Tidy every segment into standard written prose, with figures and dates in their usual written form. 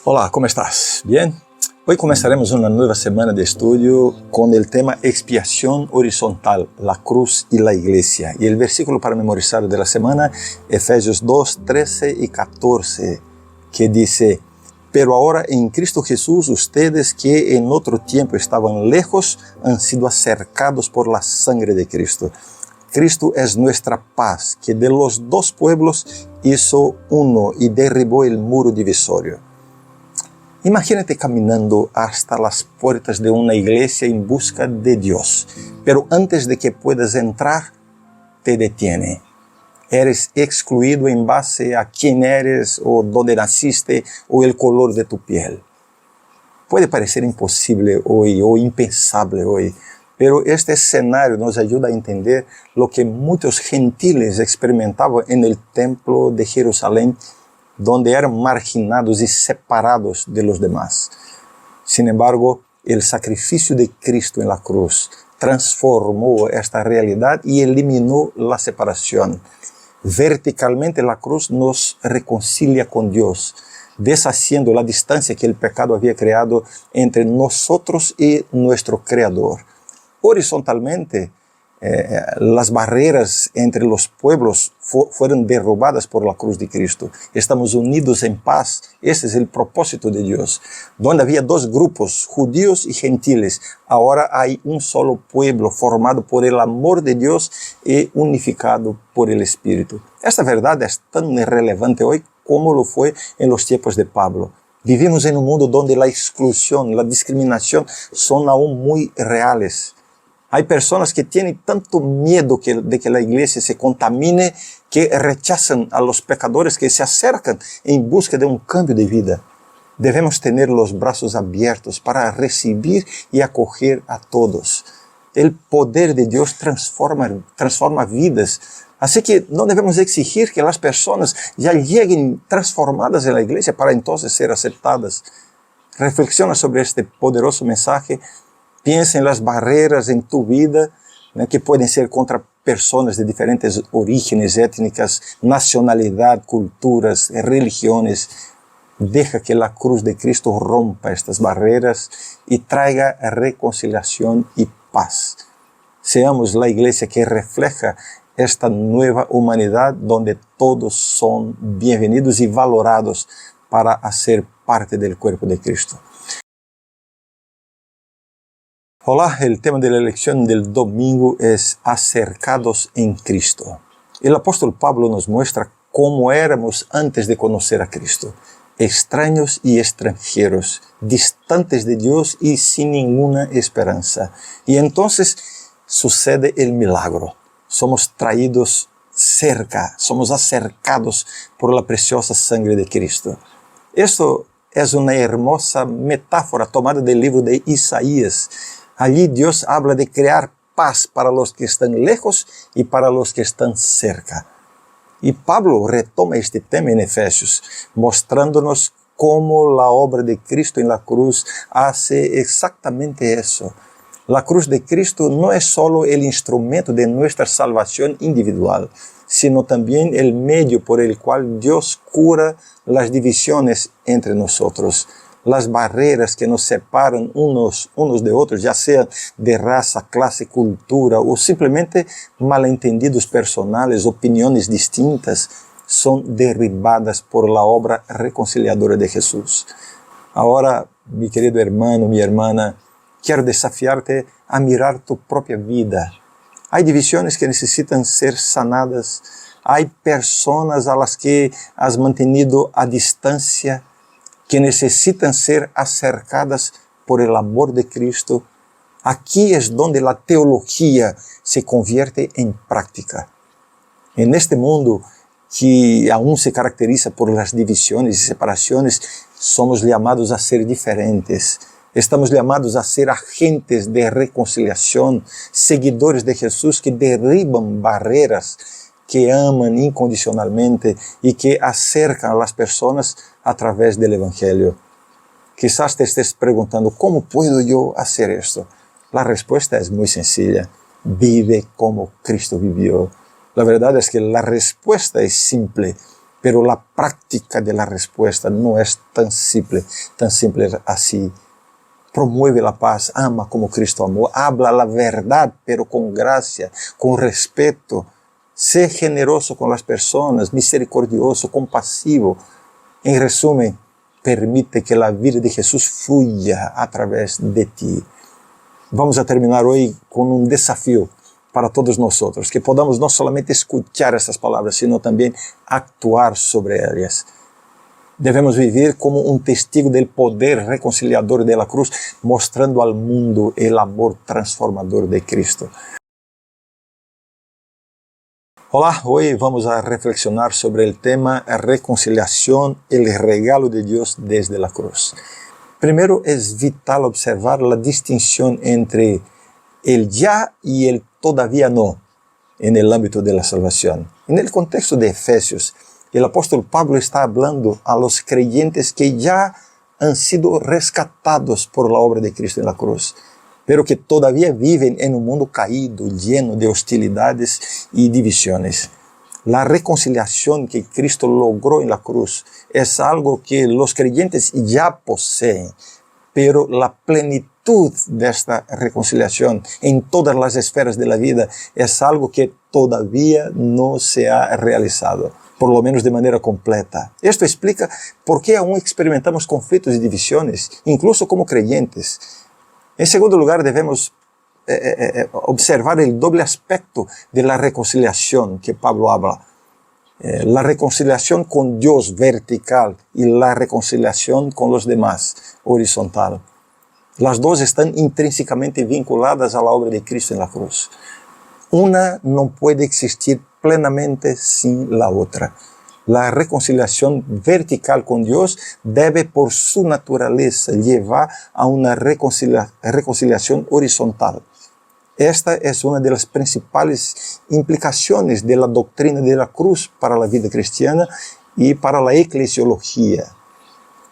Hola, ¿cómo estás? ¿Bien? Hoy comenzaremos una nueva semana de estudio con el tema expiación horizontal, la cruz y la iglesia. Y el versículo para memorizar de la semana, Efesios 2, 13 y 14, que dice: pero ahora en Cristo Jesús, ustedes que en otro tiempo estaban lejos, han sido acercados por la sangre de Cristo. Cristo es nuestra paz, que de los dos pueblos hizo uno y derribó el muro divisorio. Imagínate caminando hasta las puertas de una iglesia en busca de Dios, pero antes de que puedas entrar, te detiene. Eres excluido en base a quién eres o dónde naciste o el color de tu piel. Puede parecer imposible hoy o impensable hoy, pero este escenario nos ayuda a entender lo que muchos gentiles experimentaban en el templo de Jerusalén, donde eran marginados y separados de los demás. Sin embargo, el sacrificio de Cristo en la cruz transformó esta realidad y eliminó la separación. Verticalmente la cruz nos reconcilia con Dios, deshaciendo la distancia que el pecado había creado entre nosotros y nuestro Creador. Horizontalmente, las barreras entre los pueblos fueron derrubadas por la cruz de Cristo. Estamos unidos en paz. Ese es el propósito de Dios. Donde había dos grupos, judíos y gentiles, ahora hay un solo pueblo formado por el amor de Dios y unificado por el Espíritu. Esta verdad es tan relevante hoy como lo fue en los tiempos de Pablo. Vivimos en un mundo donde la exclusión, la discriminación son aún muy reales. Hay personas que tienen tanto miedo de que la iglesia se contamine que rechazan a los pecadores que se acercan en busca de un cambio de vida. Debemos tener los brazos abiertos para recibir y acoger a todos. El poder de Dios transforma vidas. Así que no debemos exigir que las personas ya lleguen transformadas en la iglesia para entonces ser aceptadas. Reflexiona sobre este poderoso mensaje. Piensa en las barreras en tu vida, que pueden ser contra personas de diferentes orígenes étnicas, nacionalidad, culturas, religiones. Deja que la cruz de Cristo rompa estas barreras y traiga reconciliación y paz. Seamos la iglesia que refleja esta nueva humanidad donde todos son bienvenidos y valorados para hacer parte del cuerpo de Cristo. Hola, el tema de la lección del domingo es acercados en Cristo. El apóstol Pablo nos muestra cómo éramos antes de conocer a Cristo, extraños y extranjeros, distantes de Dios y sin ninguna esperanza. Y entonces sucede el milagro. Somos traídos cerca, somos acercados por la preciosa sangre de Cristo. Esto es una hermosa metáfora tomada del libro de Isaías. Allí Dios habla de crear paz para los que están lejos y para los que están cerca. Y Pablo retoma este tema en Efesios, mostrándonos cómo la obra de Cristo en la cruz hace exactamente eso. La cruz de Cristo no es solo el instrumento de nuestra salvación individual, sino también el medio por el cual Dios cura las divisiones entre nosotros. Las barreras que nos separan unos de otros, ya sean de raza, clase, cultura o simplemente malentendidos personales, opiniones distintas, son derribadas por la obra reconciliadora de Jesús. Ahora, mi querido hermano, mi hermana, quiero desafiarte a mirar tu propia vida. Hay divisiones que necesitan ser sanadas. Hay personas a las que has mantenido a distancia, que necesitan ser acercadas por el amor de Cristo. Aquí es donde la teología se convierte en práctica. En este mundo que aún se caracteriza por las divisiones y separaciones, somos llamados a ser diferentes. Estamos llamados a ser agentes de reconciliación, seguidores de Jesús que derriban barreras, que aman incondicionalmente y que acercan a las personas a través del Evangelio. Quizás te estés preguntando, ¿cómo puedo yo hacer esto? La respuesta es muy sencilla. Vive como Cristo vivió. La verdad es que la respuesta es simple, pero la práctica de la respuesta no es tan simple así. Promueve la paz, ama como Cristo amó, habla la verdad, pero con gracia, con respeto. Sé generoso con las personas, misericordioso, compasivo. En resumen, permite que la vida de Jesús fluya a través de ti. Vamos a terminar hoy con un desafío para todos nosotros, que podamos no solamente escuchar estas palabras, sino también actuar sobre ellas. Debemos vivir como un testigo del poder reconciliador de la cruz, mostrando al mundo el amor transformador de Cristo. Hola, hoy vamos a reflexionar sobre el tema reconciliación, el regalo de Dios desde la cruz. Primero, es vital observar la distinción entre el ya y el todavía no en el ámbito de la salvación. En el contexto de Efesios, el apóstol Pablo está hablando a los creyentes que ya han sido rescatados por la obra de Cristo en la cruz, pero que todavía viven en un mundo caído, lleno de hostilidades y divisiones. La reconciliación que Cristo logró en la cruz es algo que los creyentes ya poseen, pero la plenitud de esta reconciliación en todas las esferas de la vida es algo que todavía no se ha realizado, por lo menos de manera completa. Esto explica por qué aún experimentamos conflictos y divisiones, incluso como creyentes. En segundo lugar, debemos observar el doble aspecto de la reconciliación que Pablo habla. La reconciliación con Dios vertical y la reconciliación con los demás horizontal. Las dos están intrínsecamente vinculadas a la obra de Cristo en la cruz. Una no puede existir plenamente sin la otra. La reconciliación vertical con Dios debe por su naturaleza llevar a una reconciliación horizontal. Esta es una de las principales implicaciones de la doctrina de la cruz para la vida cristiana y para la eclesiología.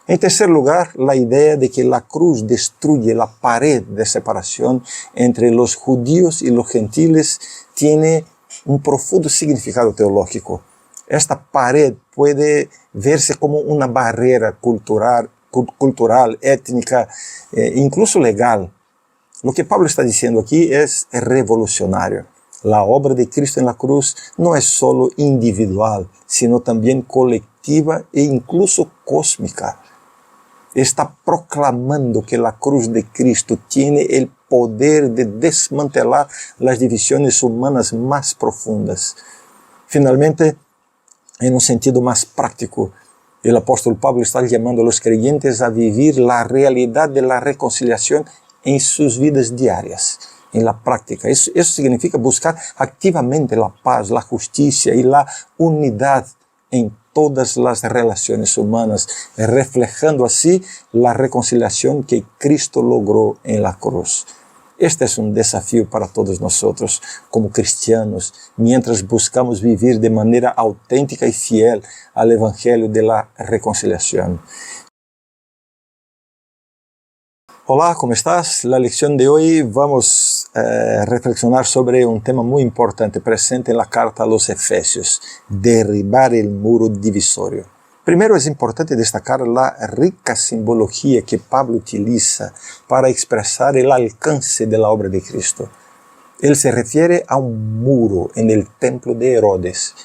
En tercer lugar, la idea de que la cruz destruye la pared de separación entre los judíos y los gentiles tiene un profundo significado teológico. Esta pared puede verse como una barrera cultural, étnica, incluso legal. Lo que Pablo está diciendo aquí es revolucionario. La obra de Cristo en la cruz no es solo individual, sino también colectiva e incluso cósmica. Está proclamando que la cruz de Cristo tiene el poder de desmantelar las divisiones humanas más profundas. Finalmente, en un sentido más práctico, el apóstol Pablo está llamando a los creyentes a vivir la realidad de la reconciliación en sus vidas diarias, en la práctica. Eso significa buscar activamente la paz, la justicia y la unidad en todas las relaciones humanas, reflejando así la reconciliación que Cristo logró en la cruz. Este es un desafío para todos nosotros como cristianos, mientras buscamos vivir de manera auténtica y fiel al Evangelio de la reconciliación. Hola, ¿cómo estás? La lección de hoy vamos a reflexionar sobre un tema muy importante presente en la carta a los Efesios, derribar el muro divisorio. Primero es importante destacar la rica simbología que Pablo utiliza para expresar el alcance de la obra de Cristo. Él se refiere a un muro en el templo de Herodes.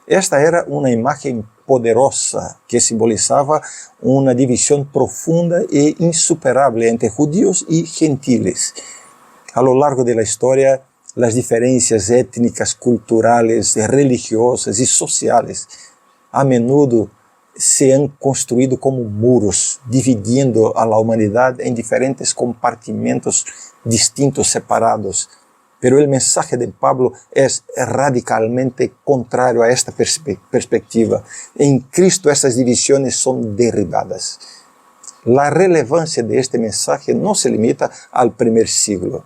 Esta era una imagen poderosa que simbolizaba una división profunda e insuperable entre judíos y gentiles. A lo largo de la historia, las diferencias étnicas, culturales, religiosas y sociales a menudo se han construido como muros, dividiendo a la humanidad en diferentes compartimentos distintos, separados. Pero el mensaje de Pablo es radicalmente contrario a esta perspectiva. En Cristo estas divisiones son derribadas. La relevancia de este mensaje no se limita al primer siglo.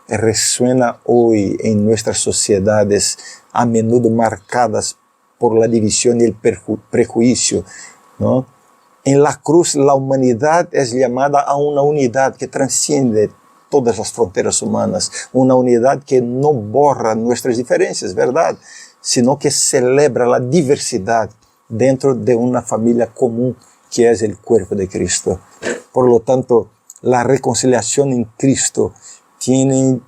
Resuena hoy en nuestras sociedades a menudo marcadas por la división y el prejuicio, ¿no? En la cruz la humanidad es llamada a una unidad que trasciende todas las fronteras humanas, una unidad que no borra nuestras diferencias, ¿verdad? Sino que celebra la diversidad dentro de una familia común que es el cuerpo de Cristo. Por lo tanto, la reconciliación en Cristo tiene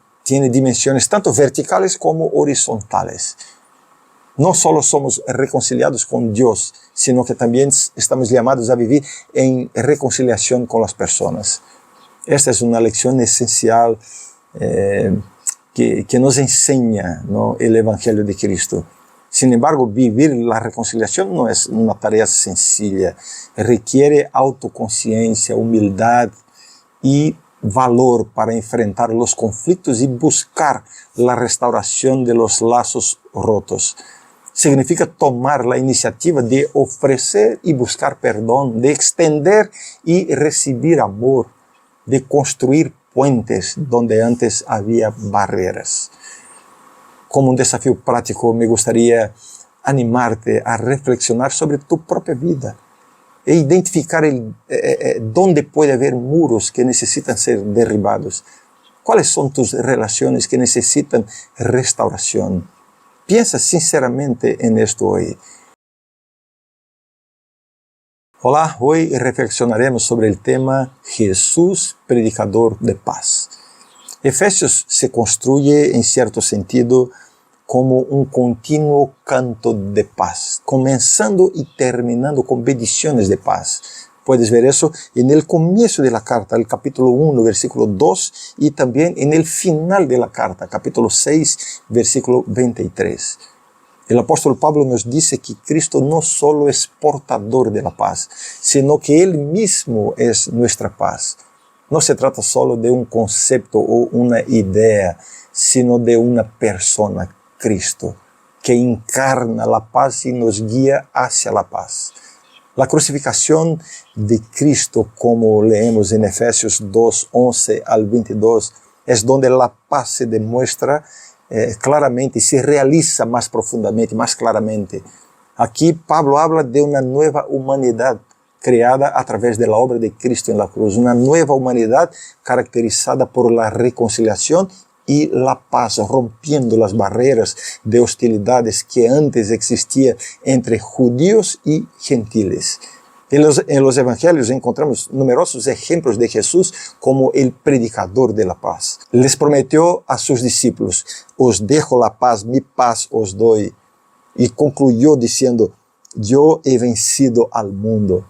dimensiones tanto verticales como horizontales. No solo somos reconciliados con Dios, sino que también estamos llamados a vivir en reconciliación con las personas. Esta es una lección esencial que nos enseña, ¿no?, el Evangelio de Cristo. Sin embargo, vivir la reconciliación no es una tarea sencilla. Requiere autoconciencia, humildad y valor para enfrentar los conflictos y buscar la restauración de los lazos rotos. Significa tomar la iniciativa de ofrecer y buscar perdón, de extender y recibir amor, de construir puentes donde antes había barreras. Como un desafío práctico, me gustaría animarte a reflexionar sobre tu propia vida e identificar dónde puede haber muros que necesitan ser derribados. ¿Cuáles son tus relaciones que necesitan restauración? Piensa sinceramente en esto hoy. Hola, hoy reflexionaremos sobre el tema Jesús, predicador de paz. Efesios se construye en cierto sentido como un continuo canto de paz, comenzando y terminando con bendiciones de paz. Puedes ver eso en el comienzo de la carta, el capítulo 1, versículo 2, y también en el final de la carta, capítulo 6, versículo 23. El apóstol Pablo nos dice que Cristo no solo es portador de la paz, sino que Él mismo es nuestra paz. No se trata solo de un concepto o una idea, sino de una persona, Cristo, que encarna la paz y nos guía hacia la paz. La crucificación de Cristo, como leemos en Efesios 2, 11 al 22, es donde la paz se demuestra claramente y se realiza más profundamente, más claramente. Aquí Pablo habla de una nueva humanidad creada a través de la obra de Cristo en la cruz, una nueva humanidad caracterizada por la reconciliación y la paz, rompiendo las barreras de hostilidades que antes existían entre judíos y gentiles. En los evangelios encontramos numerosos ejemplos de Jesús como el predicador de la paz. Les prometió a sus discípulos: os dejo la paz, mi paz os doy. Y concluyó diciendo: yo he vencido al mundo.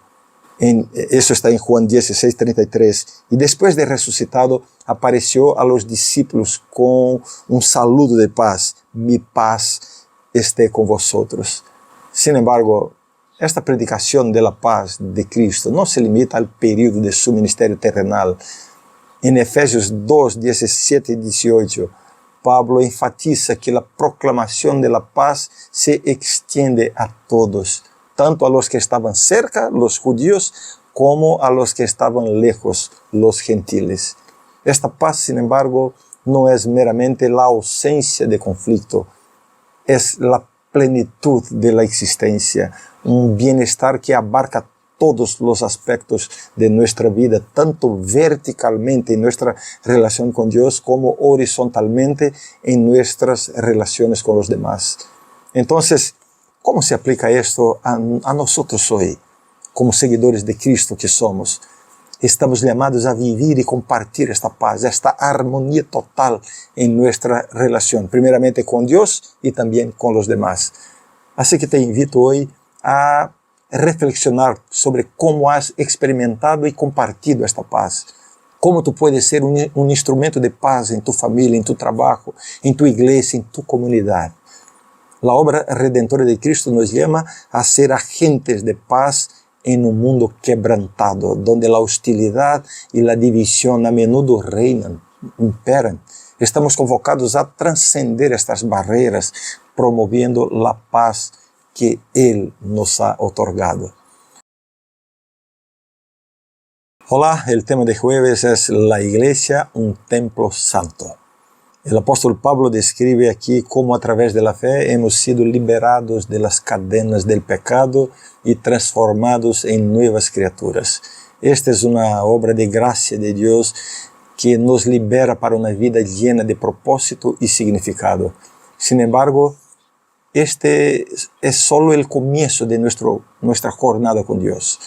Eso está en Juan 16, 33. Y después de resucitado, apareció a los discípulos con un saludo de paz: mi paz esté con vosotros. Sin embargo, esta predicación de la paz de Cristo no se limita al periodo de su ministerio terrenal. En Efesios 2, 17 y 18, Pablo enfatiza que la proclamación de la paz se extiende a todos, tanto a los que estaban cerca, los judíos, como a los que estaban lejos, los gentiles. Esta paz, sin embargo, no es meramente la ausencia de conflicto, es la plenitud de la existencia, un bienestar que abarca todos los aspectos de nuestra vida, tanto verticalmente en nuestra relación con Dios como horizontalmente en nuestras relaciones con los demás. Entonces, ¿cómo se aplica esto a nosotros hoy, como seguidores de Cristo que somos? Estamos llamados a vivir y compartir esta paz, esta armonía total en nuestra relación, primeramente con Dios y también con los demás. Así que te invito hoy a reflexionar sobre cómo has experimentado y compartido esta paz. Cómo tú puedes ser un instrumento de paz en tu familia, en tu trabajo, en tu iglesia, en tu comunidad. La obra redentora de Cristo nos llama a ser agentes de paz en un mundo quebrantado, donde la hostilidad y la división a menudo reinan, imperan. Estamos convocados a trascender estas barreras, promoviendo la paz que Él nos ha otorgado. Hola, el tema de jueves es la iglesia, un templo santo. El apóstol Pablo describe aquí cómo a través de la fe hemos sido liberados de las cadenas del pecado y transformados en nuevas criaturas. Esta es una obra de gracia de Dios que nos libera para una vida llena de propósito y significado. Sin embargo, este es solo el comienzo de nuestra jornada con Dios.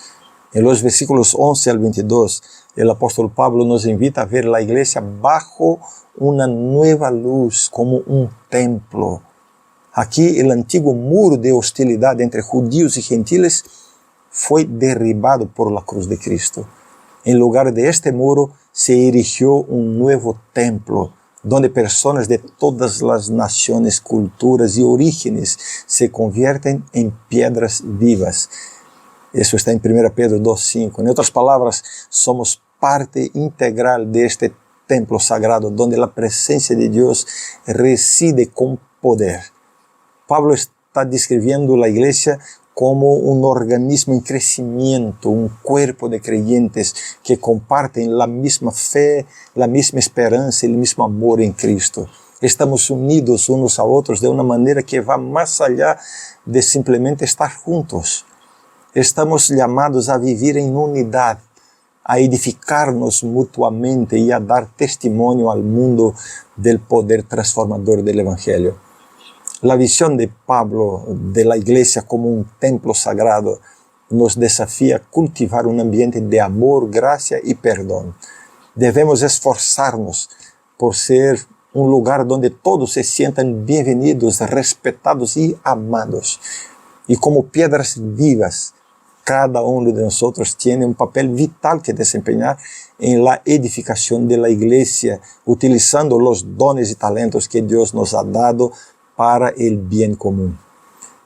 En los versículos 11 al 22, el apóstol Pablo nos invita a ver la iglesia bajo una nueva luz, como un templo. Aquí el antiguo muro de hostilidad entre judíos y gentiles fue derribado por la cruz de Cristo. En lugar de este muro se erigió un nuevo templo, donde personas de todas las naciones, culturas y orígenes se convierten en piedras vivas. Eso está en 1 Pedro 2:5. En otras palabras, somos parte integral de este templo sagrado, donde la presencia de Dios reside con poder. Pablo está describiendo la iglesia como un organismo en crecimiento, un cuerpo de creyentes que comparten la misma fe, la misma esperanza y el mismo amor en Cristo. Estamos unidos unos a otros de una manera que va más allá de simplemente estar juntos. Estamos llamados a vivir en unidad, a edificarnos mutuamente y a dar testimonio al mundo del poder transformador del Evangelio. La visión de Pablo de la iglesia como un templo sagrado nos desafía a cultivar un ambiente de amor, gracia y perdón. Debemos esforzarnos por ser un lugar donde todos se sientan bienvenidos, respetados y amados. Y como piedras vivas, cada uno de nosotros tiene un papel vital que desempeñar en la edificación de la iglesia, utilizando los dones y talentos que Dios nos ha dado para el bien común.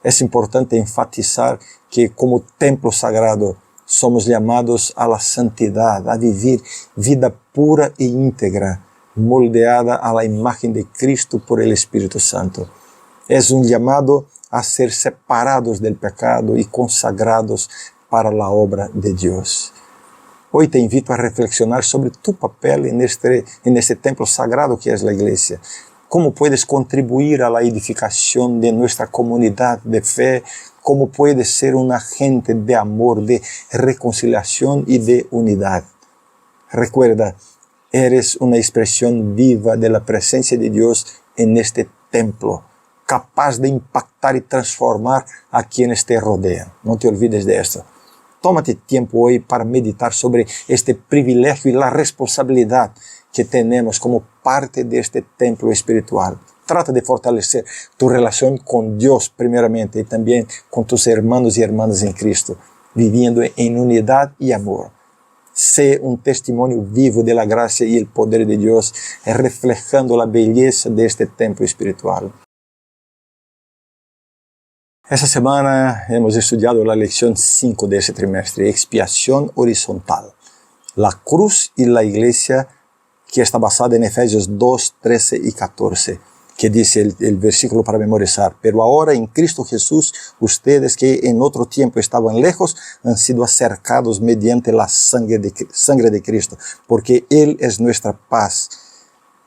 Es importante enfatizar que como templo sagrado somos llamados a la santidad, a vivir vida pura e íntegra, moldeada a la imagen de Cristo por el Espíritu Santo. Es un llamado a ser separados del pecado y consagrados para la obra de Dios. Hoy te invito a reflexionar sobre tu papel en este templo sagrado que es la iglesia. ¿Cómo puedes contribuir a la edificación de nuestra comunidad de fe? ¿Cómo puedes ser un agente de amor, de reconciliación y de unidad? Recuerda, eres una expresión viva de la presencia de Dios en este templo, capaz de impactar y transformar a quienes te rodean. No te olvides de esto. Tómate tiempo hoy para meditar sobre este privilegio y la responsabilidad que tenemos como parte de este templo espiritual. Trata de fortalecer tu relación con Dios primeramente y también con tus hermanos y hermanas en Cristo, viviendo en unidad y amor. Sé un testimonio vivo de la gracia y el poder de Dios, reflejando la belleza de este templo espiritual. Esta semana hemos estudiado la lección 5 de ese trimestre, expiación horizontal, la cruz y la iglesia, que está basada en Efesios 2, 13 y 14, que dice el versículo para memorizar: pero ahora en Cristo Jesús, ustedes que en otro tiempo estaban lejos, han sido acercados mediante la sangre de Cristo, porque Él es nuestra paz,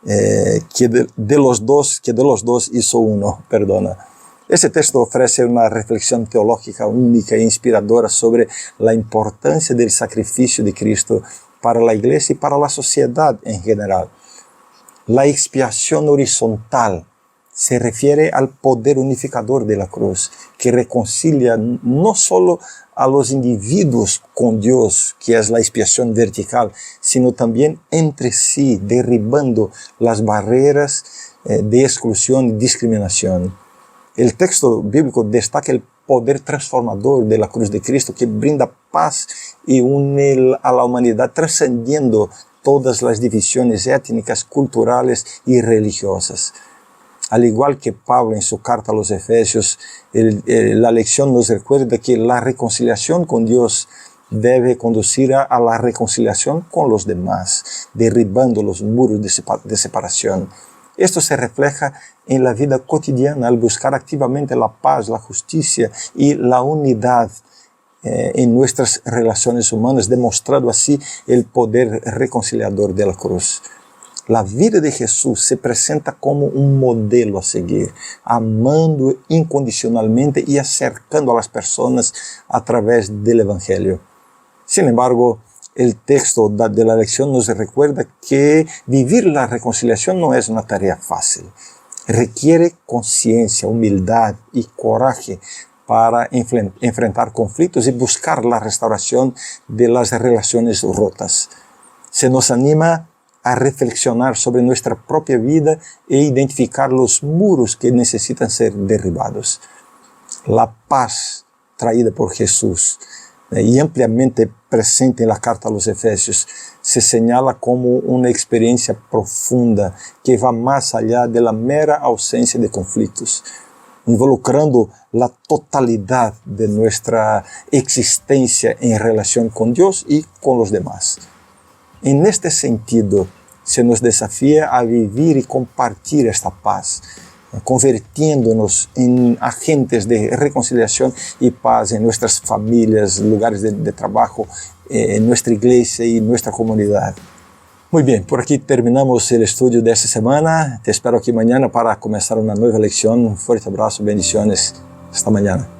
que de los dos hizo uno. Este texto ofrece una reflexión teológica única e inspiradora sobre la importancia del sacrificio de Cristo para la iglesia y para la sociedad en general. La expiación horizontal se refiere al poder unificador de la cruz, que reconcilia no solo a los individuos con Dios, que es la expiación vertical, sino también entre sí, derribando las barreras de exclusión y discriminación. El texto bíblico destaca el poder transformador de la cruz de Cristo, que brinda paz y une a la humanidad, trascendiendo todas las divisiones étnicas, culturales y religiosas. Al igual que Pablo en su carta a los Efesios, la lección nos recuerda que la reconciliación con Dios debe conducir a la reconciliación con los demás, derribando los muros de separación. Esto se refleja en la vida cotidiana al buscar activamente la paz, la justicia y la unidad en nuestras relaciones humanas, demostrando así el poder reconciliador de la cruz. La vida de Jesús se presenta como un modelo a seguir, amando incondicionalmente y acercando a las personas a través del Evangelio. Sin embargo, el texto de la lección nos recuerda que vivir la reconciliación no es una tarea fácil. requiere conciencia, humildad y coraje para enfrentar conflictos y buscar la restauración de las relaciones rotas. Se nos anima a reflexionar sobre nuestra propia vida e identificar los muros que necesitan ser derribados. La paz traída por Jesús y ampliamente presente en la carta a los Efesios se señala como una experiencia profunda que va más allá de la mera ausencia de conflictos, involucrando la totalidad de nuestra existencia en relación con Dios y con los demás. En este sentido, se nos desafía a vivir y compartir esta paz, convirtiéndonos en agentes de reconciliación y paz en nuestras familias, lugares de trabajo, en nuestra iglesia y nuestra comunidad. Muy bien, por aquí terminamos el estudio de esta semana. Te espero aquí mañana para comenzar una nueva lección. Un fuerte abrazo, bendiciones. Hasta mañana.